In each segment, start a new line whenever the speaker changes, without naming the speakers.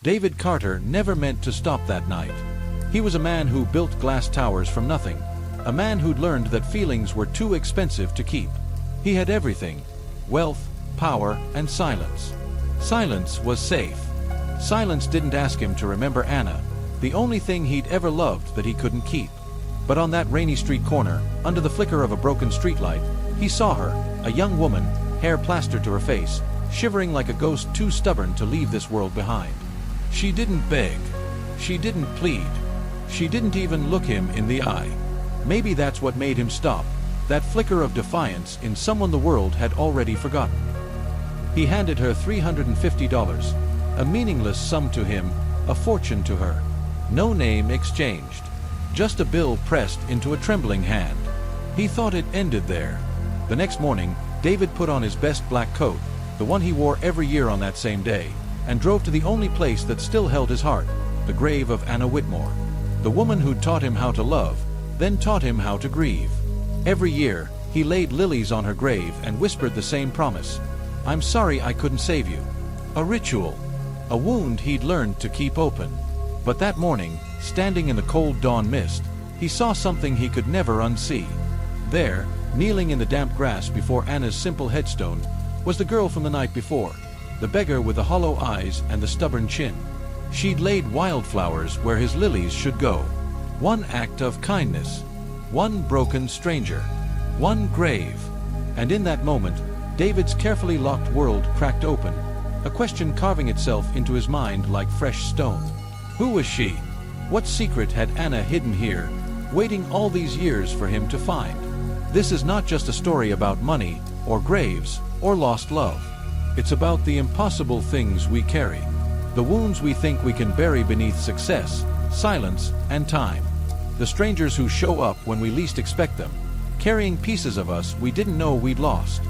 David Carter never meant to stop that night. He was a man who built glass towers from nothing, a man who'd learned that feelings were too expensive to keep. He had everything: wealth, power, and silence. Silence was safe. Silence didn't ask him to remember Anna, the only thing he'd ever loved that he couldn't keep. But on that rainy street corner, under the flicker of a broken streetlight, he saw her, a young woman, hair plastered to her face, shivering like a ghost too stubborn to leave this world behind. She didn't beg. She didn't plead. She didn't even look him in the eye. Maybe that's what made him stop, that flicker of defiance in someone the world had already forgotten. He handed her $350, a meaningless sum to him, a fortune to her. No name exchanged. Just a bill pressed into a trembling hand. He thought it ended there. The next morning, David put on his best black coat, the one he wore every year on that same day, and drove to the only place that still held his heart, the grave of Anna Whitmore, the woman who'd taught him how to love, then taught him how to grieve. Every year, he laid lilies on her grave and whispered the same promise: "I'm sorry I couldn't save you." A ritual, a wound he'd learned to keep open. But that morning, standing in the cold dawn mist, he saw something he could never unsee. There, kneeling in the damp grass before Anna's simple headstone, was the girl from the night before, the beggar with the hollow eyes and the stubborn chin. She'd laid wildflowers where his lilies should go. One act of kindness, one broken stranger, one grave. And in that moment, David's carefully locked world cracked open, a question carving itself into his mind like fresh stone. Who was she? What secret had Anna hidden here, waiting all these years for him to find? This is not just a story about money, or graves, or lost love. It's about the impossible things we carry, the wounds we think we can bury beneath success, silence, and time. The strangers who show up when we least expect them, carrying pieces of us we didn't know we'd lost.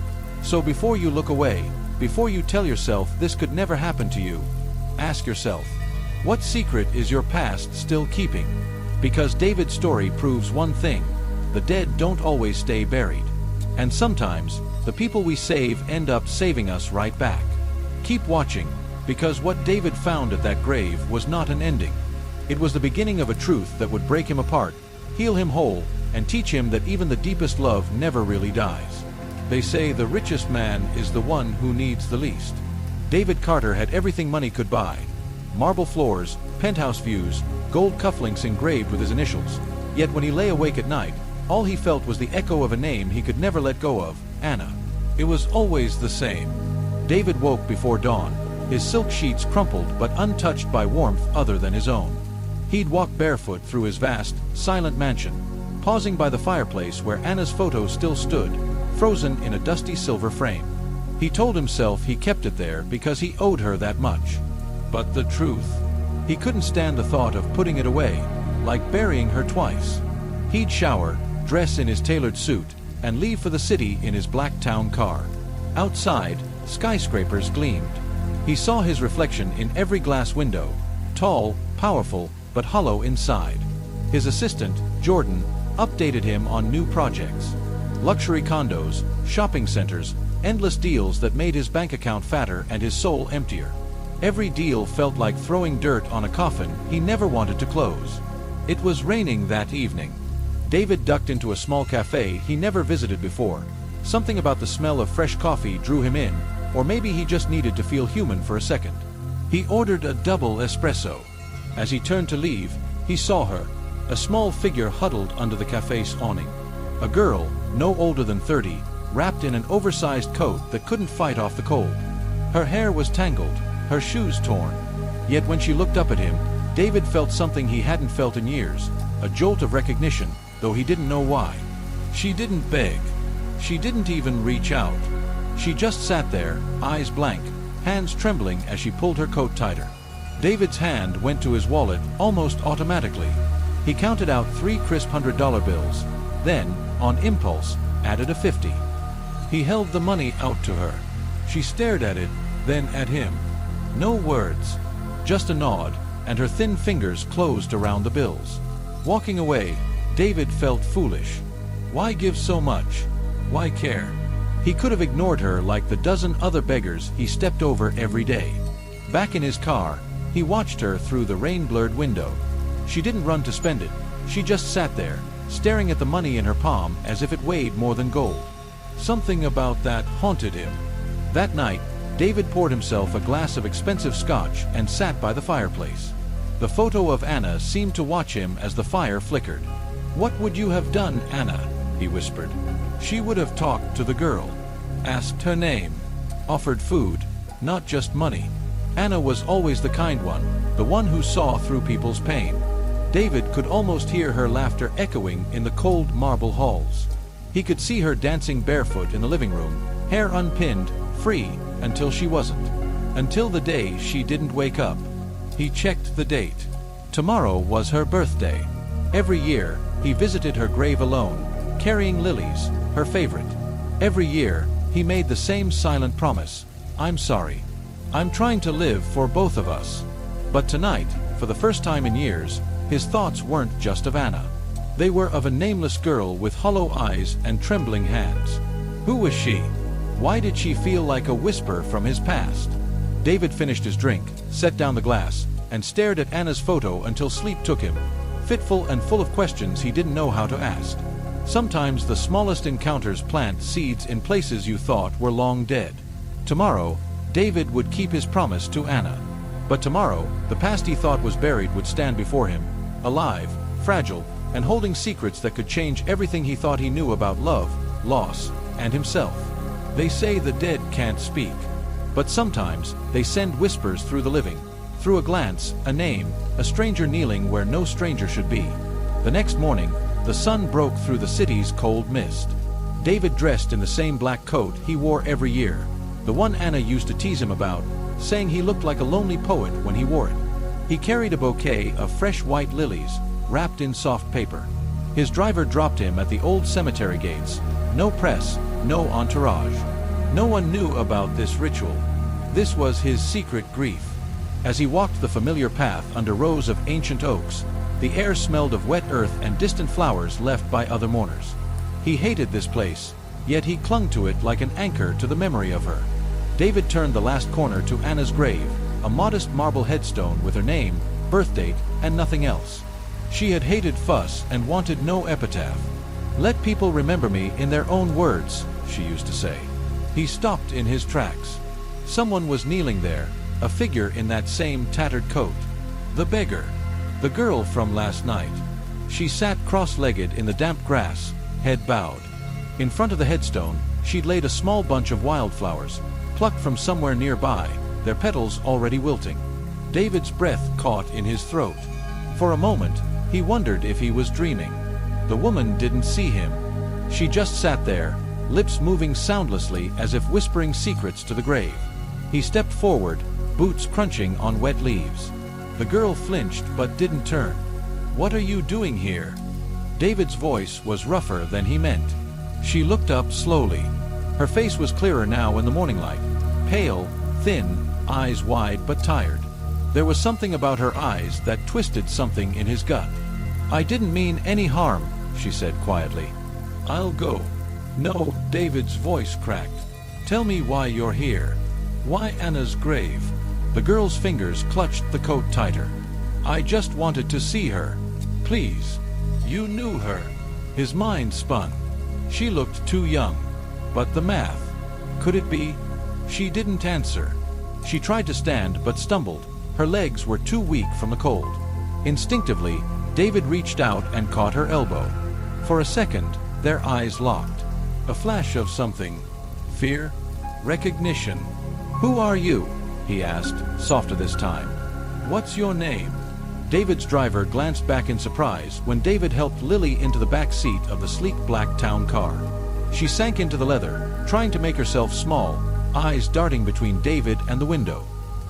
So before you look away, before you tell yourself this could never happen to you, ask yourself, what secret is your past still keeping? Because David's story proves one thing: the dead don't always stay buried. And sometimes, the people we save end up saving us right back. Keep watching, because what David found at that grave was not an ending. It was the beginning of a truth that would break him apart, heal him whole, and teach him that even the deepest love never really dies. They say the richest man is the one who needs the least. David Carter had everything money could buy: marble floors, penthouse views, gold cufflinks engraved with his initials. Yet when he lay awake at night, all he felt was the echo of a name he could never let go of: Anna. It was always the same. David woke before dawn, his silk sheets crumpled but untouched by warmth other than his own. He'd walk barefoot through his vast, silent mansion, pausing by the fireplace where Anna's photo still stood, frozen in a dusty silver frame. He told himself he kept it there because he owed her that much. But the truth, he couldn't stand the thought of putting it away, like burying her twice. He'd shower, dress in his tailored suit, and leave for the city in his black town car. Outside, skyscrapers gleamed. He saw his reflection in every glass window, tall, powerful, but hollow inside. His assistant, Jordan, updated him on new projects. Luxury condos, shopping centers, endless deals that made his bank account fatter and his soul emptier. Every deal felt like throwing dirt on a coffin he never wanted to close. It was raining that evening. David ducked into a small cafe he never visited before. Something about the smell of fresh coffee drew him in, or maybe he just needed to feel human for a second. He ordered a double espresso. As he turned to leave, he saw her, a small figure huddled under the cafe's awning. A girl, no older than 30, wrapped in an oversized coat that couldn't fight off the cold. Her hair was tangled, her shoes torn. Yet when she looked up at him, David felt something he hadn't felt in years, a jolt of recognition, though he didn't know why. She didn't beg. She didn't even reach out. She just sat there, eyes blank, hands trembling as she pulled her coat tighter. David's hand went to his wallet almost automatically. He counted out 3 crisp $100 bills, then, on impulse, added a 50. He held the money out to her. She stared at it, then at him. No words, just a nod, and her thin fingers closed around the bills. Walking away, David felt foolish. Why give so much? Why care? He could have ignored her like the dozen other beggars he stepped over every day. Back in his car, He watched her through the rain-blurred window. She didn't run to spend it. She just sat there, staring at the money in her palm as if it weighed more than gold. Something about that haunted him. That night, David poured himself a glass of expensive scotch and sat by the fireplace. The photo of Anna seemed to watch him as the fire flickered. "What would you have done, Anna?" he whispered. She would have talked to the girl, asked her name, offered food, not just money. Anna was always the kind one, the one who saw through people's pain. David could almost hear her laughter echoing in the cold marble halls. He could see her dancing barefoot in the living room, hair unpinned, free, until she wasn't. Until the day she didn't wake up. He checked the date. Tomorrow was her birthday. Every year, he visited her grave alone, carrying lilies, her favorite. Every year, he made the same silent promise. "I'm sorry. I'm trying to live for both of us." But tonight, for the first time in years, his thoughts weren't just of Anna. They were of a nameless girl with hollow eyes and trembling hands. Who was she? Why did she feel like a whisper from his past? David finished his drink, set down the glass, and stared at Anna's photo until sleep took him, fitful and full of questions he didn't know how to ask. Sometimes the smallest encounters plant seeds in places you thought were long dead. Tomorrow, David would keep his promise to Anna. But tomorrow, the past he thought was buried would stand before him, alive, fragile, and holding secrets that could change everything he thought he knew about love, loss, and himself. They say the dead can't speak. But sometimes, they send whispers through the living, through a glance, a name, a stranger kneeling where no stranger should be. The next morning, the sun broke through the city's cold mist. David dressed in the same black coat he wore every year, the one Anna used to tease him about, saying he looked like a lonely poet when he wore it. He carried a bouquet of fresh white lilies, wrapped in soft paper. His driver dropped him at the old cemetery gates. No press, no entourage. No one knew about this ritual. This was his secret grief. As he walked the familiar path under rows of ancient oaks, the air smelled of wet earth and distant flowers left by other mourners. He hated this place, yet he clung to it like an anchor to the memory of her. David turned the last corner to Anna's grave, a modest marble headstone with her name, birth date, and nothing else. She had hated fuss and wanted no epitaph. "Let people remember me in their own words," she used to say. He stopped in his tracks. Someone was kneeling there, a figure in that same tattered coat. The beggar. The girl from last night. She sat cross-legged in the damp grass, head bowed. In front of the headstone, she'd laid a small bunch of wildflowers, plucked from somewhere nearby, their petals already wilting. David's breath caught in his throat. For a moment, he wondered if he was dreaming. The woman didn't see him. She just sat there, lips moving soundlessly as if whispering secrets to the grave. He stepped forward, boots crunching on wet leaves. The girl flinched but didn't turn. "What are you doing here?" David's voice was rougher than he meant. She looked up slowly. Her face was clearer now in the morning light, pale, thin, eyes wide but tired. There was something about her eyes that twisted something in his gut. "I didn't mean any harm," she said quietly. "I'll go." "No," David's voice cracked. "Tell me why you're here. Why Anna's grave?" The girl's fingers clutched the coat tighter. "I just wanted to see her. Please." "You knew her." His mind spun. She looked too young. But the math. Could it be? She didn't answer. She tried to stand but stumbled. Her legs were too weak from the cold. Instinctively, David reached out and caught her elbow. For a second, their eyes locked. A flash of something. Fear? Recognition. "Who are you?" he asked, softer this time. "What's your name?" David's driver glanced back in surprise when David helped Lily into the back seat of the sleek black town car. She sank into the leather, trying to make herself small, eyes darting between David and the window.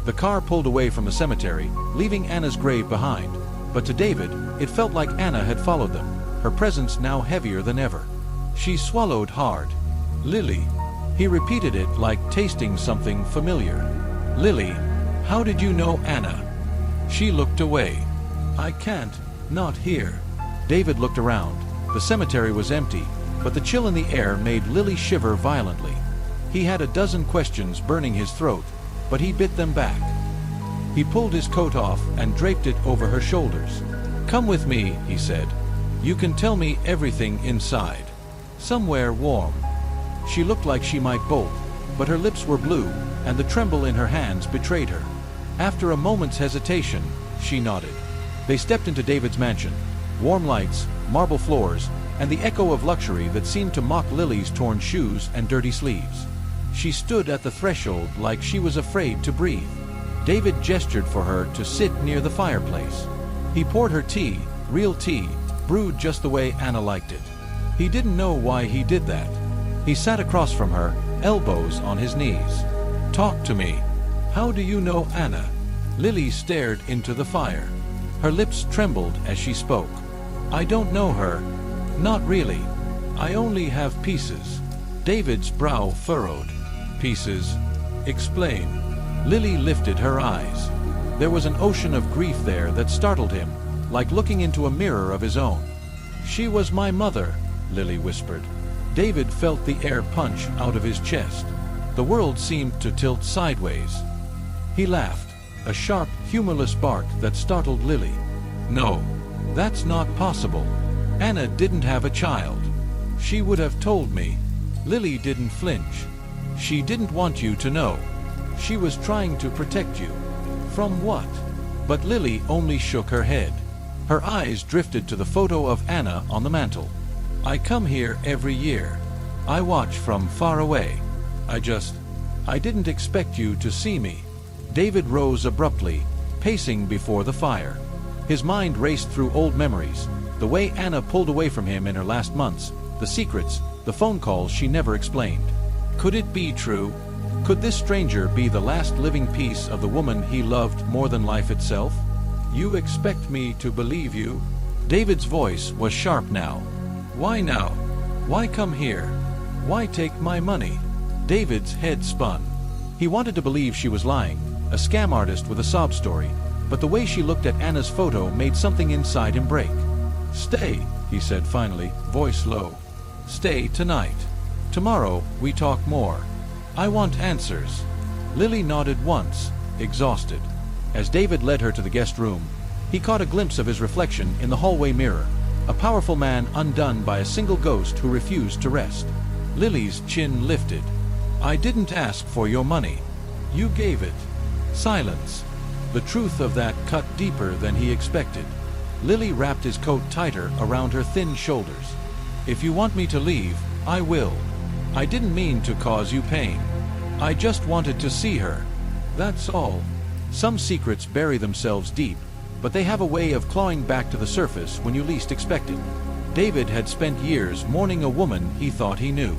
The car pulled away from the cemetery, leaving Anna's grave behind. But to David, it felt like Anna had followed them, her presence now heavier than ever. She swallowed hard. "Lily." He repeated it like tasting something familiar. "Lily, how did you know Anna?" She looked away. "I can't, not here." David looked around. The cemetery was empty, but the chill in the air made Lily shiver violently. He had a dozen questions burning his throat, but he bit them back. He pulled his coat off and draped it over her shoulders. "Come with me," he said. "You can tell me everything inside. Somewhere warm." She looked like she might bolt, but her lips were blue, and the tremble in her hands betrayed her. After a moment's hesitation, she nodded. They stepped into David's mansion. Warm lights, marble floors, and the echo of luxury that seemed to mock Lily's torn shoes and dirty sleeves. She stood at the threshold like she was afraid to breathe. David gestured for her to sit near the fireplace. He poured her tea, real tea, brewed just the way Anna liked it. He didn't know why he did that. He sat across from her, elbows on his knees. "Talk to me. How do you know Anna?" Lily stared into the fire. Her lips trembled as she spoke. "I don't know her. Not really. I only have pieces." David's brow furrowed. "Pieces? Explain." Lily lifted her eyes. There was an ocean of grief there that startled him, like looking into a mirror of his own. "She was my mother," Lily whispered. David felt the air punch out of his chest. The world seemed to tilt sideways. He laughed, a sharp, humorless bark that startled Lily. "No, that's not possible. Anna didn't have a child. She would have told me." Lily didn't flinch. "She didn't want you to know. She was trying to protect you." "From what?" But Lily only shook her head. Her eyes drifted to the photo of Anna on the mantel. "I come here every year. I watch from far away. I didn't expect you to see me." David rose abruptly, pacing before the fire. His mind raced through old memories, the way Anna pulled away from him in her last months, the secrets, the phone calls she never explained. Could it be true? Could this stranger be the last living piece of the woman he loved more than life itself? "You expect me to believe you?" David's voice was sharp now. "Why now? Why come here? Why take my money?" David's head spun. He wanted to believe she was lying, a scam artist with a sob story, but the way she looked at Anna's photo made something inside him break. "Stay," he said finally, voice low. "Stay tonight. Tomorrow we talk more. I want answers." Lily nodded once, exhausted. As David led her to the guest room, he caught a glimpse of his reflection in the hallway mirror, a powerful man undone by a single ghost who refused to rest. Lily's chin lifted. "I didn't ask for your money. You gave it." Silence. The truth of that cut deeper than he expected. Lily wrapped his coat tighter around her thin shoulders. "If you want me to leave, I will. I didn't mean to cause you pain. I just wanted to see her. That's all." Some secrets bury themselves deep, but they have a way of clawing back to the surface when you least expect it. David had spent years mourning a woman he thought he knew.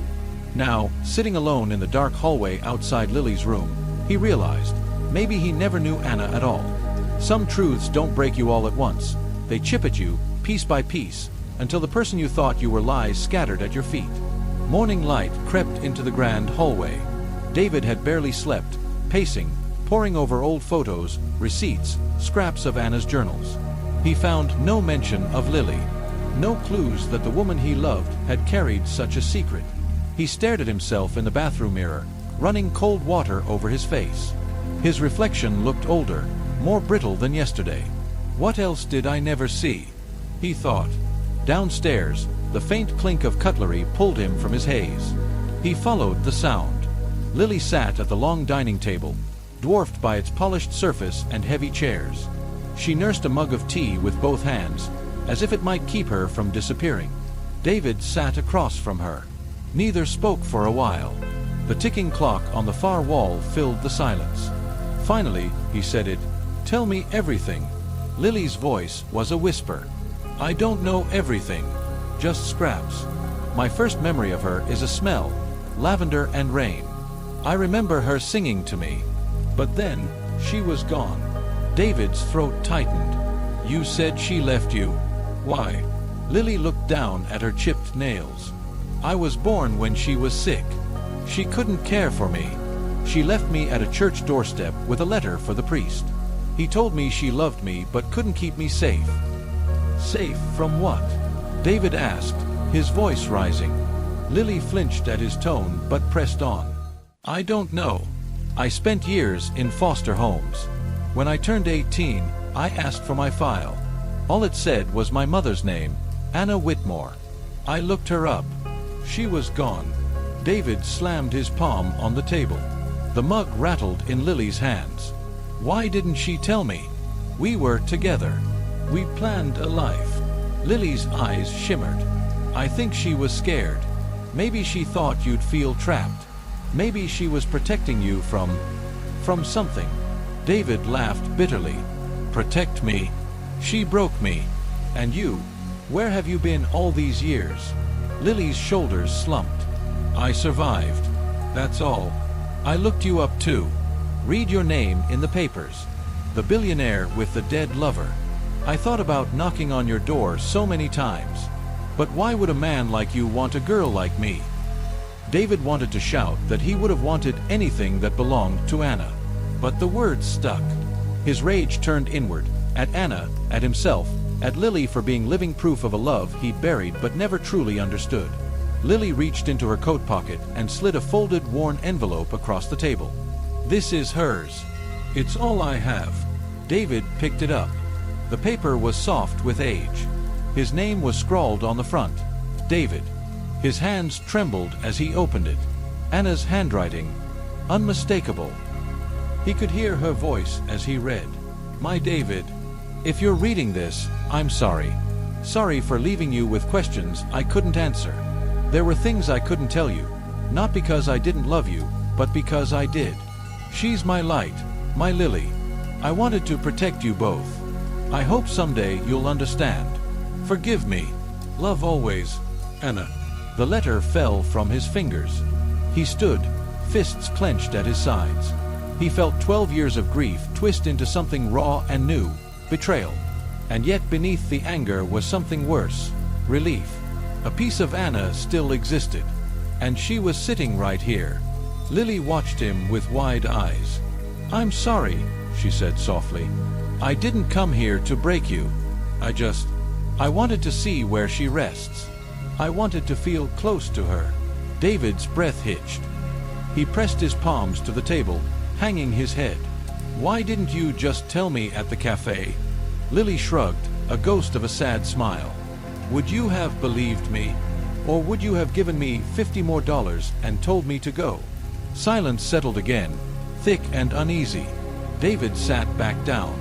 Now, sitting alone in the dark hallway outside Lily's room, he realized maybe he never knew Anna at all. Some truths don't break you all at once. They chip at you, piece by piece, until the person you thought you were lies scattered at your feet. Morning light crept into the grand hallway. David had barely slept, pacing, poring over old photos, receipts, scraps of Anna's journals. He found no mention of Lily, no clues that the woman he loved had carried such a secret. He stared at himself in the bathroom mirror, running cold water over his face. His reflection looked older, more brittle than yesterday. "What else did I never see?" he thought. Downstairs, the faint clink of cutlery pulled him from his haze. He followed the sound. Lily sat at the long dining table, dwarfed by its polished surface and heavy chairs. She nursed a mug of tea with both hands, as if it might keep her from disappearing. David sat across from her. Neither spoke for a while. The ticking clock on the far wall filled the silence. Finally, he said it. "Tell me everything." Lily's voice was a whisper. "I don't know everything, just scraps. My first memory of her is a smell, lavender and rain. I remember her singing to me. But then, she was gone." David's throat tightened. "You said she left you. Why?" Lily looked down at her chipped nails. "I was born when she was sick. She couldn't care for me. She left me at a church doorstep with a letter for the priest. He told me she loved me but couldn't keep me safe." "Safe from what?" David asked, his voice rising. Lily flinched at his tone but pressed on. "I don't know. I spent years in foster homes. When I turned 18, I asked for my file. All it said was my mother's name, Anna Whitmore. I looked her up. She was gone. David slammed his palm on the table. The mug rattled in Lily's hands. Why didn't she tell me? We were together. We planned a life. Lily's eyes shimmered. I think she was scared. Maybe she thought you'd feel trapped. Maybe she was protecting you from something. David laughed bitterly. Protect me? She broke me. And you? Where have you been all these years? Lily's shoulders slumped. I survived. That's all. I looked you up too. Read your name in the papers. The billionaire with the dead lover. I thought about knocking on your door so many times. But why would a man like you want a girl like me? David wanted to shout that he would have wanted anything that belonged to Anna. But the words stuck. His rage turned inward, at Anna, at himself, at Lily for being living proof of a love he'd buried but never truly understood. Lily reached into her coat pocket and slid a folded, worn envelope across the table. This is hers. It's all I have. David picked it up. The paper was soft with age. His name was scrawled on the front. David. His hands trembled as he opened it. Anna's handwriting. Unmistakable. He could hear her voice as he read. My David. If you're reading this, I'm sorry. Sorry for leaving you with questions I couldn't answer. There were things I couldn't tell you. Not because I didn't love you, but because I did. She's my light, my Lily. I wanted to protect you both. I hope someday you'll understand. Forgive me. Love always, Anna. The letter fell from his fingers. He stood, fists clenched at his sides. He felt 12 years of grief twist into something raw and new, betrayal. And yet beneath the anger was something worse, relief. A piece of Anna still existed. And she was sitting right here. Lily watched him with wide eyes. I'm sorry, she said softly. I didn't come here to break you. I wanted to see where she rests. I wanted to feel close to her. David's breath hitched. He pressed his palms to the table, hanging his head. Why didn't you just tell me at the cafe? Lily shrugged, a ghost of a sad smile. Would you have believed me? Or would you have given me $50 more and told me to go? Silence settled again, thick and uneasy. David sat back down.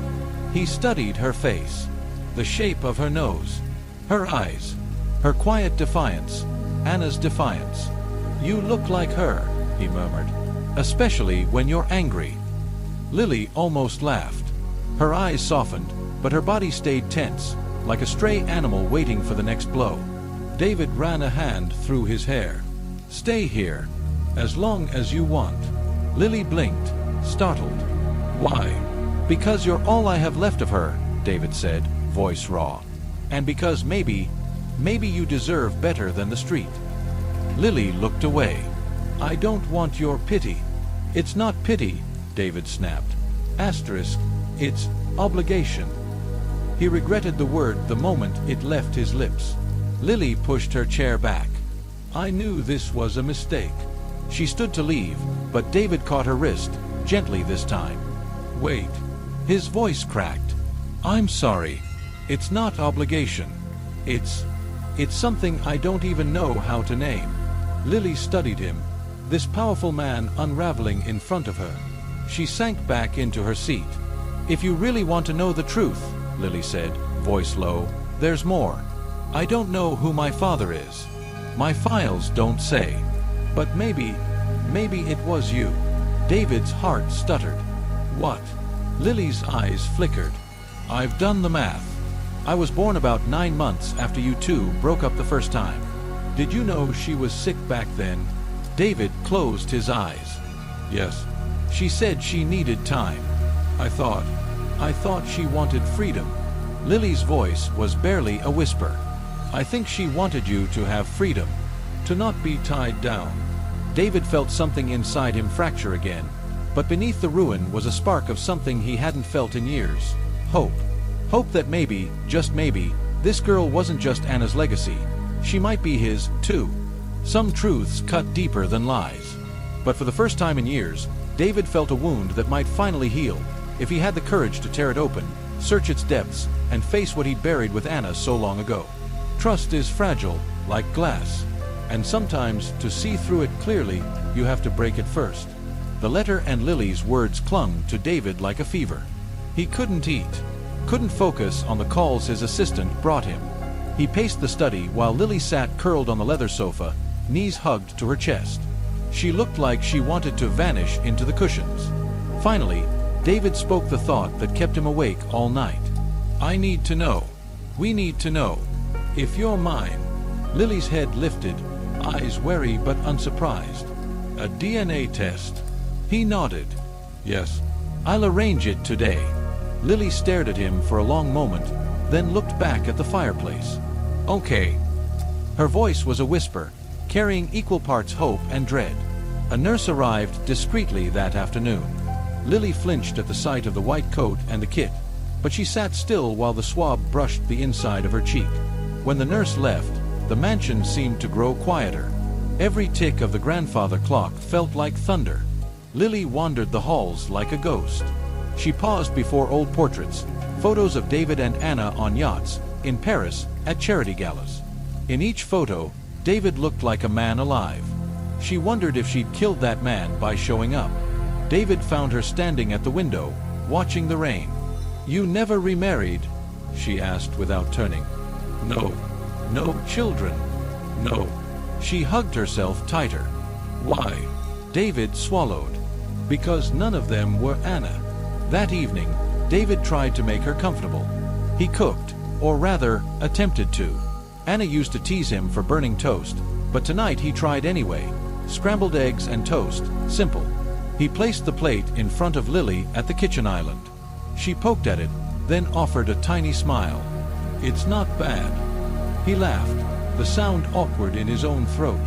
He studied her face, the shape of her nose, her eyes, her quiet defiance, Anna's defiance. You look like her, he murmured, especially when you're angry. Lily almost laughed. Her eyes softened, but her body stayed tense, like a stray animal waiting for the next blow. David ran a hand through his hair. Stay here, as long as you want. Lily blinked, startled. Why? Because you're all I have left of her, David said, voice raw. And because maybe you deserve better than the street. Lily looked away. I don't want your pity. It's not pity, David snapped. Asterisk, it's obligation. He regretted the word the moment it left his lips. Lily pushed her chair back. I knew this was a mistake. She stood to leave, but David caught her wrist, gently this time. Wait. His voice cracked. I'm sorry. It's not obligation. It's something I don't even know how to name. Lily studied him, this powerful man unraveling in front of her. She sank back into her seat. If you really want to know the truth, Lily said, voice low, there's more. I don't know who my father is. My files don't say. But maybe it was you. David's heart stuttered. What? Lily's eyes flickered. I've done the math. I was born about 9 months after you two broke up the first time. Did you know she was sick back then? David closed his eyes. Yes. She said she needed time. I thought she wanted freedom. Lily's voice was barely a whisper. I think she wanted you to have freedom, to not be tied down. David felt something inside him fracture again, but beneath the ruin was a spark of something he hadn't felt in years. Hope. Hope that maybe, just maybe, this girl wasn't just Anna's legacy. She might be his, too. Some truths cut deeper than lies. But for the first time in years, David felt a wound that might finally heal. if he had the courage to tear it open, search its depths, and face what he'd buried with Anna so long ago. Trust is fragile, like glass. And sometimes, to see through it clearly, you have to break it first. The letter and Lily's words clung to David like a fever. He couldn't eat, couldn't focus on the calls his assistant brought him. He paced the study while Lily sat curled on the leather sofa, knees hugged to her chest. She looked like she wanted to vanish into the cushions. Finally, David spoke the thought that kept him awake all night. I need to know. We need to know. If you're mine. Lily's head lifted, eyes wary but unsurprised. A DNA test. He nodded. Yes. I'll arrange it today. Lily stared at him for a long moment, then looked back at the fireplace. Okay. Her voice was a whisper, carrying equal parts hope and dread. A nurse arrived discreetly that afternoon. Lily flinched at the sight of the white coat and the kit, but she sat still while the swab brushed the inside of her cheek. When the nurse left, the mansion seemed to grow quieter. Every tick of the grandfather clock felt like thunder. Lily wandered the halls like a ghost. She paused before old portraits, photos of David and Anna on yachts, in Paris, at charity galas. In each photo, David looked like a man alive. She wondered if she'd killed that man by showing up. David found her standing at the window, watching the rain. You never remarried? She asked without turning. No. No children? No. She hugged herself tighter. Why? David swallowed. Because none of them were Anna. That evening, David tried to make her comfortable. He cooked, or rather, attempted to. Anna used to tease him for burning toast, but tonight he tried anyway. Scrambled eggs and toast, simple. He placed the plate in front of Lily at the kitchen island. She poked at it, then offered a tiny smile. It's not bad. He laughed, the sound awkward in his own throat.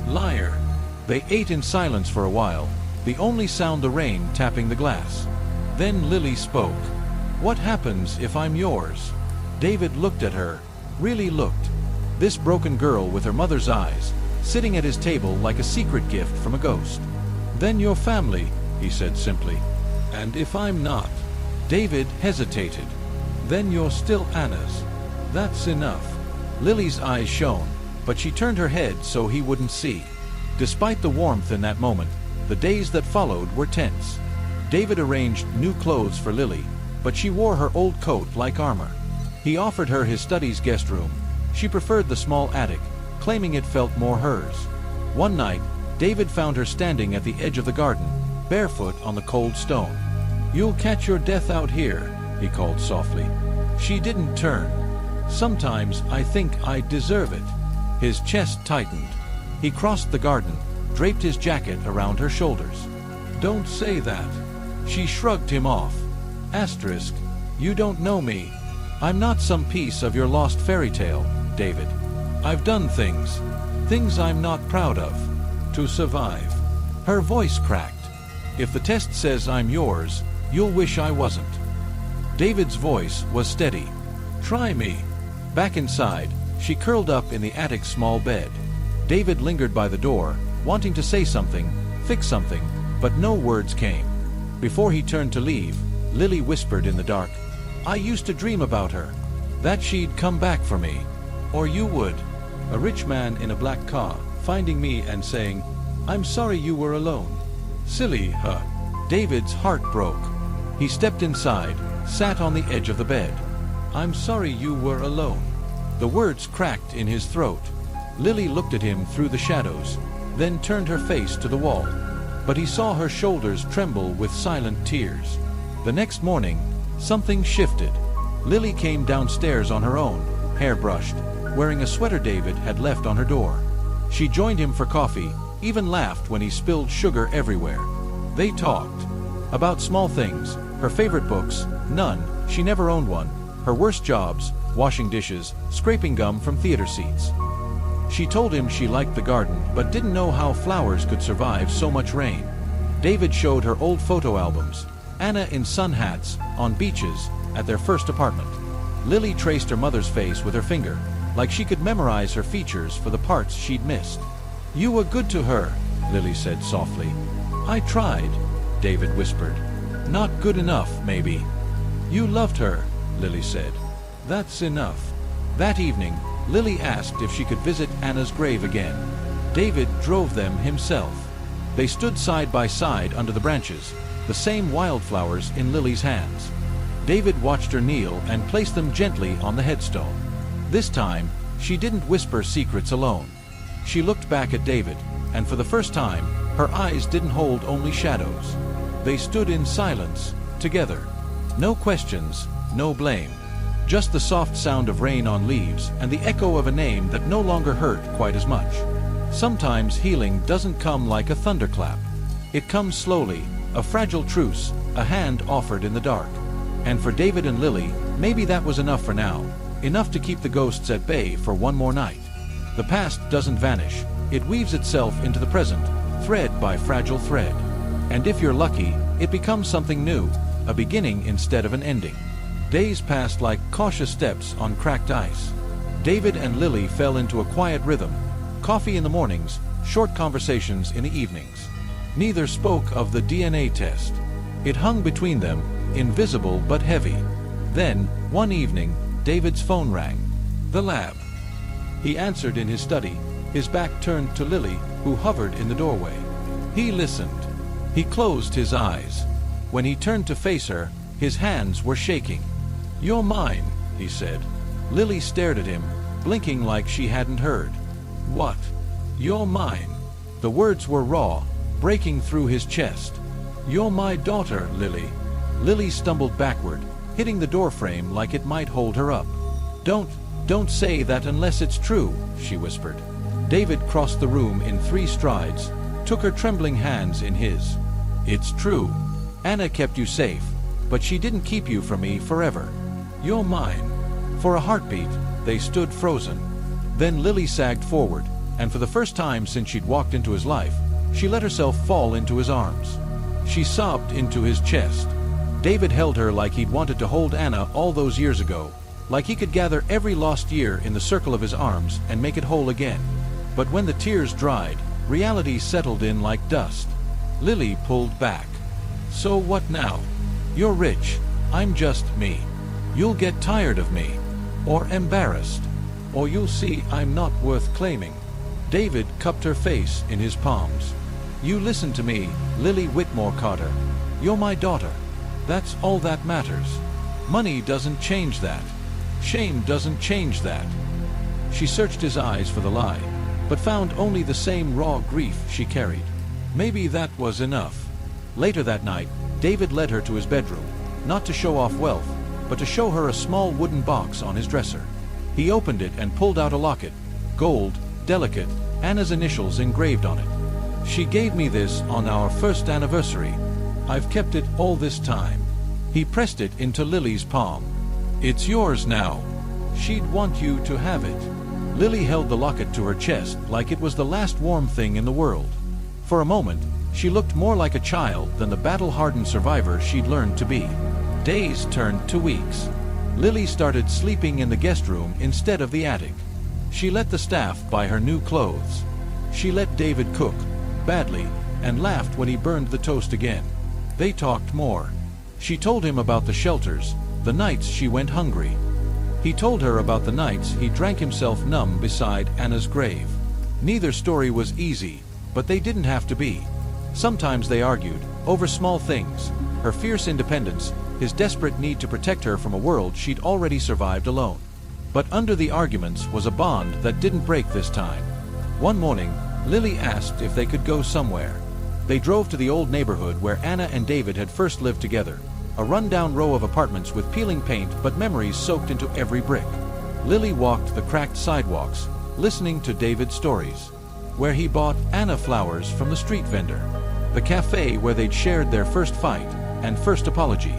Liar. They ate in silence for a while, the only sound the rain tapping the glass. Then Lily spoke. What happens if I'm yours? David looked at her, really looked. This broken girl with her mother's eyes, sitting at his table like a secret gift from a ghost. Then your family, he said simply. And if I'm not? David hesitated. Then you're still Anna's. That's enough. Lily's eyes shone, but she turned her head so he wouldn't see. Despite the warmth in that moment, the days that followed were tense. David arranged new clothes for Lily, but she wore her old coat like armor. He offered her his study's guest room. She preferred the small attic, claiming it felt more hers. One night, David found her standing at the edge of the garden, barefoot on the cold stone. You'll catch your death out here, he called softly. She didn't turn. Sometimes I think I deserve it. His chest tightened. He crossed the garden, draped his jacket around her shoulders. Don't say that. She shrugged him off. Asterisk, you don't know me. I'm not some piece of your lost fairy tale, David. I've done things I'm not proud of, to survive. Her voice cracked. If the test says I'm yours, you'll wish I wasn't. David's voice was steady. Try me. Back inside, she curled up in the attic's small bed. David lingered by the door, wanting to say something, fix something, but no words came. Before he turned to leave, Lily whispered in the dark, I used to dream about her, that she'd come back for me. Or you would. A rich man in a black car, finding me and saying, I'm sorry you were alone. Silly, huh? David's heart broke. He stepped inside, sat on the edge of the bed. I'm sorry you were alone. The words cracked in his throat. Lily looked at him through the shadows, then turned her face to the wall. But he saw her shoulders tremble with silent tears. The next morning, something shifted. Lily came downstairs on her own, hair brushed, wearing a sweater David had left on her door. She joined him for coffee, even laughed when he spilled sugar everywhere. They talked about small things, her favorite books, none, she never owned one, her worst jobs, washing dishes, scraping gum from theater seats. She told him she liked the garden but didn't know how flowers could survive so much rain. David showed her old photo albums, Anna in sun hats, on beaches, at their first apartment. Lily traced her mother's face with her finger, like she could memorize her features for the parts she'd missed. You were good to her, Lily said softly. I tried, David whispered. Not good enough, maybe. You loved her, Lily said. That's enough. That evening, Lily asked if she could visit Anna's grave again. David drove them himself. They stood side by side under the branches, the same wildflowers in Lily's hands. David watched her kneel and placed them gently on the headstone. This time, she didn't whisper secrets alone. She looked back at David, and for the first time, her eyes didn't hold only shadows. They stood in silence, together. No questions, no blame. Just the soft sound of rain on leaves and the echo of a name that no longer hurt quite as much. Sometimes healing doesn't come like a thunderclap. It comes slowly, a fragile truce, a hand offered in the dark. And for David and Lily, maybe that was enough for now, enough to keep the ghosts at bay for one more night. The past doesn't vanish, it weaves itself into the present, thread by fragile thread. And if you're lucky, it becomes something new, a beginning instead of an ending. Days passed like cautious steps on cracked ice. David and Lily fell into a quiet rhythm, coffee in the mornings, short conversations in the evenings. Neither spoke of the DNA test. It hung between them, invisible but heavy. Then, one evening, David's phone rang. The lab. He answered in his study, his back turned to Lily, who hovered in the doorway. He listened. He closed his eyes. When he turned to face her, his hands were shaking. "You're mine," he said. Lily stared at him, blinking like she hadn't heard. "What? You're mine." The words were raw, breaking through his chest. "You're my daughter, Lily." Lily stumbled backward, hitting the doorframe like it might hold her up. Don't say that unless it's true," she whispered. David crossed the room in 3 strides, took her trembling hands in his. "It's true. Anna kept you safe, but she didn't keep you from me forever. You're mine." For a heartbeat, they stood frozen. Then Lily sagged forward, and for the first time since she'd walked into his life, she let herself fall into his arms. She sobbed into his chest. David held her like he'd wanted to hold Anna all those years ago, like he could gather every lost year in the circle of his arms and make it whole again. But when the tears dried, reality settled in like dust. Lily pulled back. "So what now? You're rich. I'm just me. You'll get tired of me. Or embarrassed. Or you'll see I'm not worth claiming." David cupped her face in his palms. "You listen to me, Lily Whitmore Carter. You're my daughter. That's all that matters. Money doesn't change that. Shame doesn't change that." She searched his eyes for the lie, but found only the same raw grief she carried. Maybe that was enough. Later that night, David led her to his bedroom, not to show off wealth, but to show her a small wooden box on his dresser. He opened it and pulled out a locket, gold, delicate, Anna's initials engraved on it. "She gave me this on our first anniversary. I've kept it all this time." He pressed it into Lily's palm. "It's yours now. She'd want you to have it." Lily held the locket to her chest like it was the last warm thing in the world. For a moment, she looked more like a child than the battle-hardened survivor she'd learned to be. Days turned to weeks. Lily started sleeping in the guest room instead of the attic. She let the staff buy her new clothes. She let David cook, badly, and laughed when he burned the toast again. They talked more. She told him about the shelters, the nights she went hungry. He told her about the nights he drank himself numb beside Anna's grave. Neither story was easy, but they didn't have to be. Sometimes they argued, over small things, her fierce independence, his desperate need to protect her from a world she'd already survived alone. But under the arguments was a bond that didn't break this time. One morning, Lily asked if they could go somewhere. They drove to the old neighborhood where Anna and David had first lived together, a rundown row of apartments with peeling paint but memories soaked into every brick. Lily walked the cracked sidewalks, listening to David's stories, where he bought Anna flowers from the street vendor, the cafe where they'd shared their first fight and first apology.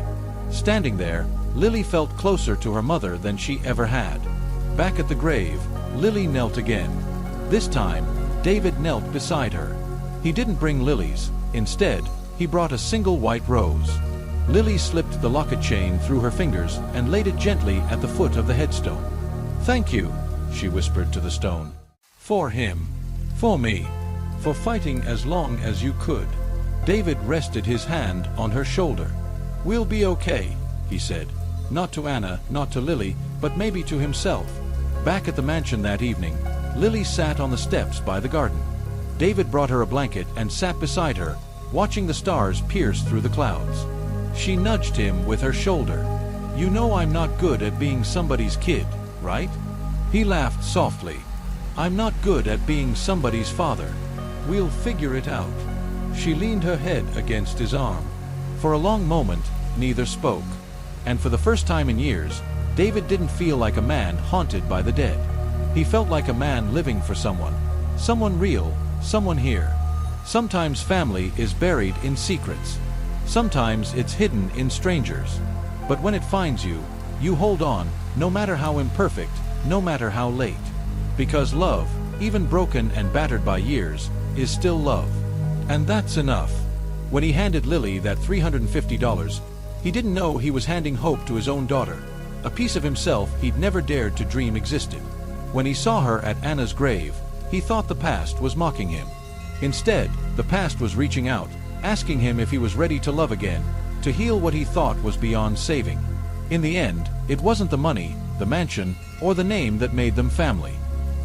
Standing there, Lily felt closer to her mother than she ever had. Back at the grave, Lily knelt again. This time, David knelt beside her. He didn't bring lilies. Instead, he brought a single white rose. Lily slipped the locket chain through her fingers and laid it gently at the foot of the headstone. "Thank you," she whispered to the stone. "For him. For me. For fighting as long as you could." David rested his hand on her shoulder. "We'll be okay," he said. Not to Anna, not to Lily, but maybe to himself. Back at the mansion that evening, Lily sat on the steps by the garden. David brought her a blanket and sat beside her, watching the stars pierce through the clouds. She nudged him with her shoulder. "You know I'm not good at being somebody's kid, right?" He laughed softly. "I'm not good at being somebody's father. We'll figure it out." She leaned her head against his arm. For a long moment, neither spoke. And for the first time in years, David didn't feel like a man haunted by the dead. He felt like a man living for someone. Someone real, someone here. Sometimes family is buried in secrets. Sometimes it's hidden in strangers. But when it finds you, you hold on, no matter how imperfect, no matter how late. Because love, even broken and battered by years, is still love. And that's enough. When he handed Lily that $350, he didn't know he was handing hope to his own daughter, a piece of himself he'd never dared to dream existed. When he saw her at Anna's grave, he thought the past was mocking him. Instead, the past was reaching out, asking him if he was ready to love again, to heal what he thought was beyond saving. In the end, it wasn't the money, the mansion, or the name that made them family.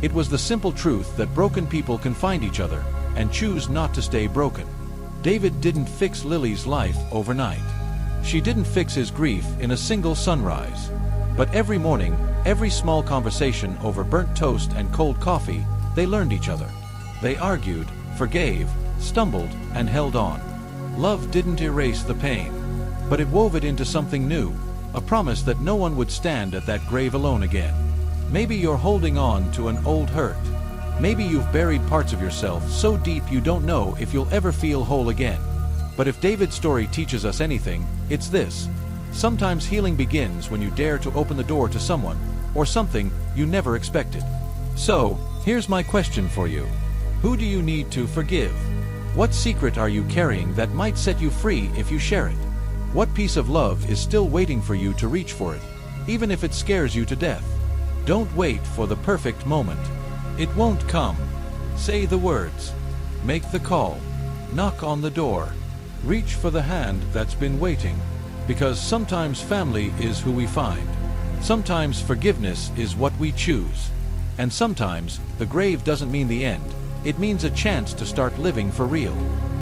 It was the simple truth that broken people can find each other and choose not to stay broken. David didn't fix Lily's life overnight. She didn't fix his grief in a single sunrise. But every morning, every small conversation over burnt toast and cold coffee, they learned each other. They argued, forgave, stumbled, and held on. Love didn't erase the pain, but it wove it into something new, a promise that no one would stand at that grave alone again. Maybe you're holding on to an old hurt. Maybe you've buried parts of yourself so deep you don't know if you'll ever feel whole again. But if David's story teaches us anything, it's this. Sometimes healing begins when you dare to open the door to someone, or something you never expected. So, here's my question for you. Who do you need to forgive? What secret are you carrying that might set you free if you share it? What piece of love is still waiting for you to reach for it, even if it scares you to death? Don't wait for the perfect moment. It won't come. Say the words. Make the call. Knock on the door. Reach for the hand that's been waiting. Because sometimes family is who we find. Sometimes forgiveness is what we choose. And sometimes the grave doesn't mean the end. It means a chance to start living for real.